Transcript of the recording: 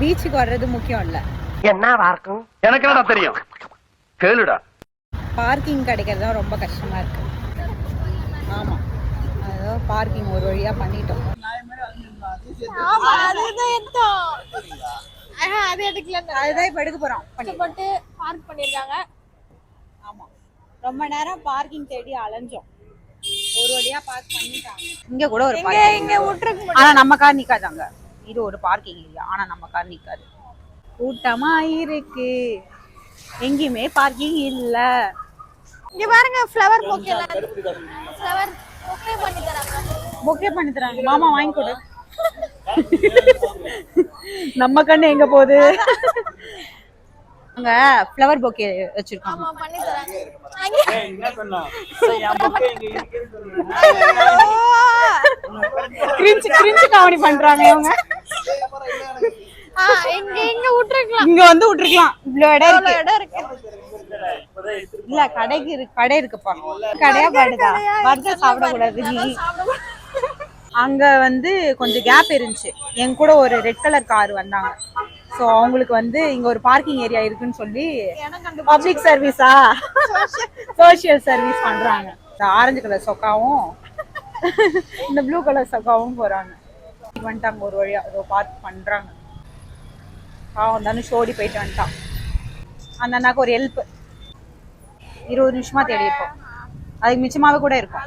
பீச்சுக்கு வர்றது முக்கியம் இல்ல. என்னவா இருக்கும் எனக்கு என்னடா தெரியும், கேளுடா. பார்க்கிங் கிடைக்கிறது தான் ரொம்ப கஷ்டமா இருக்கு. ஆமா, அதான் பார்க்கிங் ஒரு வழியா பண்ணிட்டோம். அதுதான் இப்ப எடுக்க போறோம். போட்டு பார்க் பண்ணிருக்காங்க. ஆமா, ரொம்ப நேரம் பார்க்கிங் தேடி அலைஞ்சோம். ஒரு வழியா பார்க் பண்ணிட்டாங்க. இங்க கூட ஒரு இங்க விட்டுருக்கு. ஆனா நம்ம கார் நிக்காதாங்க. இது ஒரு பார்க்கிங் ஏரியா, ஆனா நம்ம கார் நிக்காது. கூட்டமா இருக்கு, எங்கேயுமே பார்க்கிங் இல்ல. இங்க பாருங்க, ஃப்ளவர் பொக்கே. ஃப்ளவர் பொக்கே பண்ணி தராங்க. பொக்கே பண்ணி தராங்க. மாமா வாங்கி கொடு. நம்ம கண்ணு எங்க போகுது? அங்க ஃப்ளவர் பொக்கே வச்சிருக்காங்க. ஆமா, பண்ணி தராங்க. கிரிஞ்சு காமெடி பண்றாங்க இவங்க. இங்க விட்டுருக்கலாம். இங்க வந்து விட்டுருக்கலாம். இவ்வளவு இடம் இருக்கு. இல்ல, கடை இருக்குப்பா. கடையா படுதா? பர்கர் சாப்பிட கூடாது நீ. அங்க வந்து கொஞ்சம் கேப் இருந்துச்சு. என் கூட ஒரு ரெட் கலர் கார் வந்தாங்க. சோ அவங்களுக்கு வந்து இங்க ஒரு பார்க்கிங் ஏரியா இருக்குன்னு சொல்லி பப்ளிக் சர்வீஸா, சோசியல் சர்வீஸ் பண்றாங்க. இந்த ஆரஞ்சு கலர் சொக்காவும் இந்த ப்ளூ கலர் சொக்காவும் போறாங்க. வந்துட்டாங்க ஒரு வழியா, ஏதோ பார்க் பண்றாங்க. அவன் தனுஷ் ஓடி போயிட்டு வந்துட்டான். அந்த அண்ணாக்கு ஒரு ஹெல்ப். 20 நிமிஷமா தேடி இருப்போம். அதுக்கு மிச்சமாவே கூட இருக்கும்.